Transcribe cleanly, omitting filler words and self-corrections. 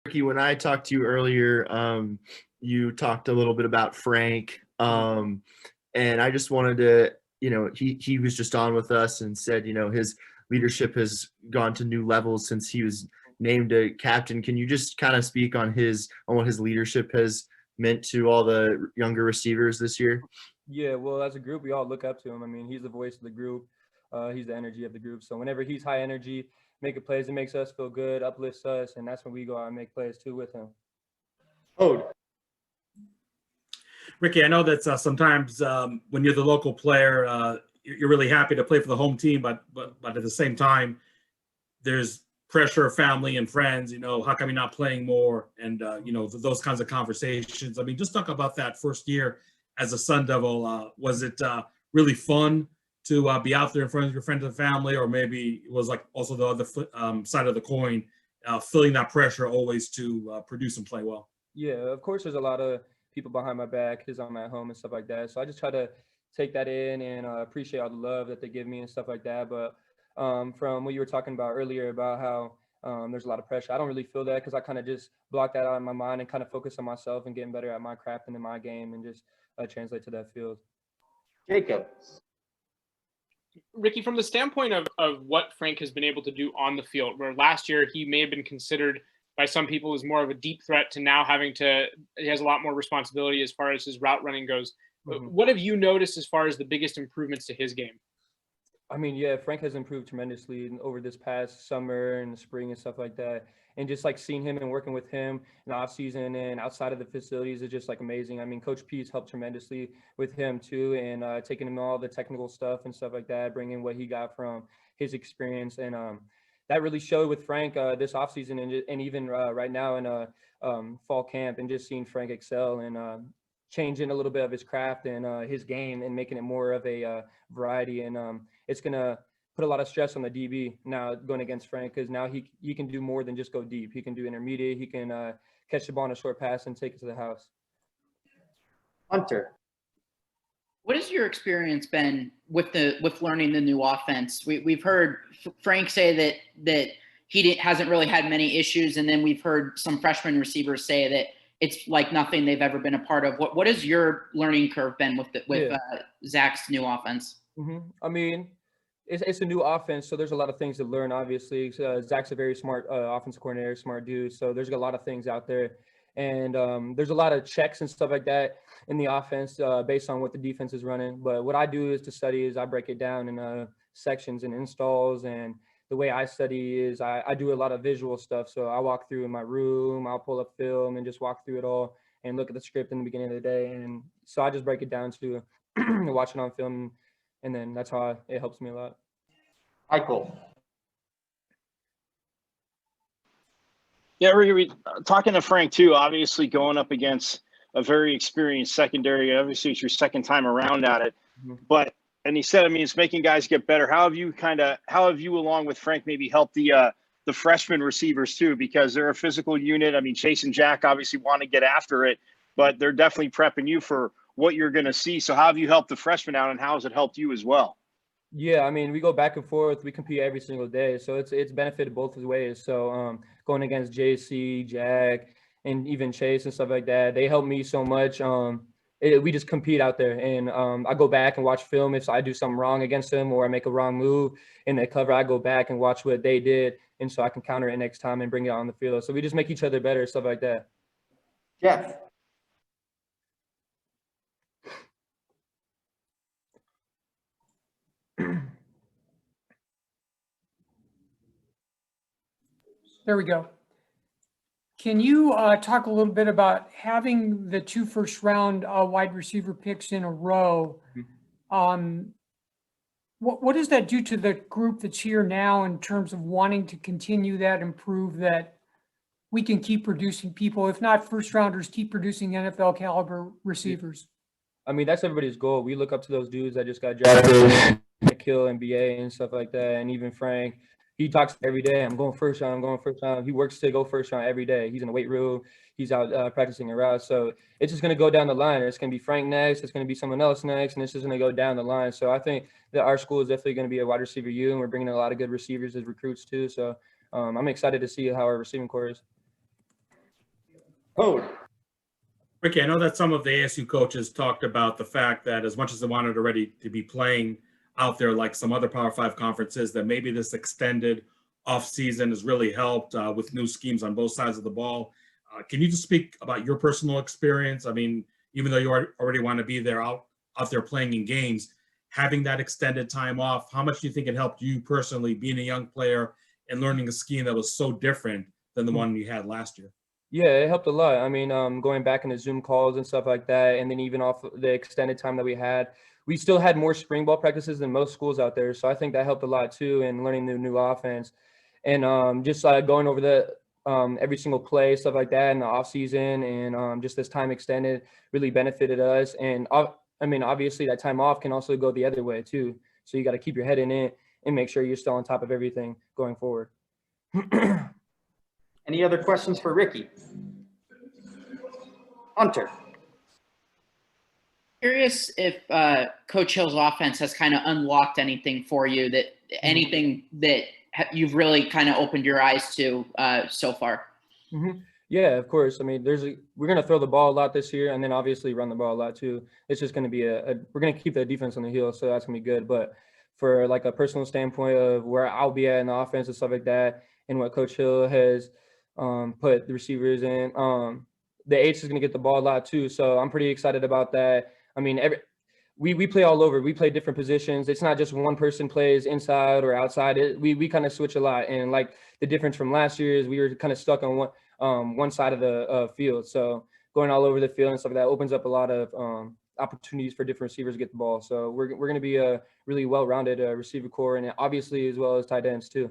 Ricky, when I talked to you earlier, you talked a little bit about Frank, and I just wanted to, he was just on with us and said, his leadership has gone to new levels since he was named a captain. Can you just kind of speak on what his leadership has meant to all the younger receivers this year? Yeah, well, as a group, we all look up to him. I mean, he's the voice of the group. He's the energy of the group. So whenever he's high energy, making plays, it makes us feel good, uplifts us, and that's when we go out and make plays too with him. Oh, Ricky, I know that sometimes when you're the local player, you're really happy to play for the home team, but at the same time, there's pressure of family and friends. How come you're not playing more? And those kinds of conversations. I mean, just talk about that first year as a Sun Devil. Was it really fun to be out there in front of your friends and family, or maybe it was like also the other side of the coin, feeling that pressure always to produce and play well? Yeah, of course, there's a lot of people behind my back because I'm at home and stuff like that. So I just try to take that in and appreciate all the love that they give me and stuff like that. But from what you were talking about earlier about how there's a lot of pressure, I don't really feel that because I kind of just block that out of my mind and kind of focus on myself and getting better at my craft and in my game and just translate to that field. Jacob. Ricky, from the standpoint of what Frank has been able to do on the field, where last year he may have been considered by some people as more of a deep threat to now he has a lot more responsibility as far as his route running goes. Mm-hmm. What have you noticed as far as the biggest improvements to his game? I mean, yeah, Frank has improved tremendously over this past summer and the spring and stuff like that. And just like seeing him and working with him in the off season and outside of the facilities is just like amazing. I mean, Coach P's helped tremendously with him too, and taking him all the technical stuff and stuff like that, bringing what he got from his experience. And that really showed with Frank this off season and even right now in fall camp, and just seeing Frank excel and changing a little bit of his craft and his game and making it more of a variety. And it's going to put a lot of stress on the DB now going against Frank, because now he can do more than just go deep. He can do intermediate. He can catch the ball on a short pass and take it to the house. Hunter. What has your experience been with learning the new offense? We've heard Frank say that he hasn't really had many issues, and then we've heard some freshman receivers say that it's like nothing they've ever been a part of. What has your learning curve been with Zach's new offense? Mm-hmm. I mean, it's a new offense, so there's a lot of things to learn. Obviously, Zach's a very smart offensive coordinator, smart dude. So there's a lot of things out there, and there's a lot of checks and stuff like that in the offense based on what the defense is running. But what I do is I break it down in sections and installs. And the way I study is I do a lot of visual stuff. So I walk through in my room, I'll pull up film and just walk through it all and look at the script in the beginning of the day. And so I just break it down to watch it on film, and then that's how it helps me a lot. Hippel. Yeah, we're talking to Frank too, obviously going up against a very experienced secondary. Obviously, it's your second time around at it. Mm-hmm. And he said, I mean, it's making guys get better. How have you along with Frank maybe helped the freshman receivers too? Because they're a physical unit. I mean, Chase and Jack obviously want to get after it, but they're definitely prepping you for what you're going to see. So how have you helped the freshmen out, and how has it helped you as well? Yeah, I mean, we go back and forth. We compete every single day, so it's benefited both ways. So going against JC, Jack, and even Chase and stuff like that, they help me so much. We just compete out there, and I go back and watch film if I do something wrong against them or I make a wrong move in the cover. I go back and watch what they did, and so I can counter it next time and bring it on the field. So we just make each other better, stuff like that. Jeff. There we go. Can you talk a little bit about having the 2 first-round wide receiver picks in a row? What does that do to the group that's here now in terms of wanting to continue that and prove that we can keep producing people, if not first-rounders, keep producing NFL caliber receivers? I mean, that's everybody's goal. We look up to those dudes that just got drafted, kill NBA and stuff like that, and even Frank. He talks every day, I'm going first round. He works to go first round every day. He's in the weight room. He's out practicing a route. So it's just going to go down the line. It's going to be Frank next. It's going to be someone else next. And it's just going to go down the line. So I think that our school is definitely going to be a wide receiver U, and we're bringing a lot of good receivers as recruits too. So I'm excited to see how our receiving core is. Hod. Ricky, I know that some of the ASU coaches talked about the fact that as much as they wanted already to be playing out there like some other Power 5 conferences, that maybe this extended offseason has really helped with new schemes on both sides of the ball. Can you just speak about your personal experience? I mean, even though you already want to be there out there playing in games, having that extended time off, how much do you think it helped you personally being a young player and learning a scheme that was so different than the one you had last year? Yeah, it helped a lot. I mean, going back into Zoom calls and stuff like that, and then even off the extended time that we still had more spring ball practices than most schools out there. So I think that helped a lot too in learning the new offense, and just going over the every single play, stuff like that in the off season, and just this time extended really benefited us. And I mean, obviously that time off can also go the other way too. So you got to keep your head in it and make sure you're still on top of everything going forward. Any other questions for Ricky? Hunter. Curious if Coach Hill's offense has kind of unlocked anything for you, that anything that you've really kind of opened your eyes to so far. Yeah, of course. I mean, we're going to throw the ball a lot this year, and then obviously run the ball a lot too. It's just going to be we're going to keep the defense on the heel, so that's going to be good. But for like a personal standpoint of where I'll be at in the offense and stuff like that, and what Coach Hill has put the receivers in, the H is going to get the ball a lot too. So I'm pretty excited about that. I mean, we play all over. We play different positions. It's not just one person plays inside or outside. We kind of switch a lot. And like the difference from last year is we were kind of stuck on one side of the field. So going all over the field and stuff like that opens up a lot of opportunities for different receivers to get the ball. So we're going to be a really well-rounded receiver core, and obviously as well as tight ends too.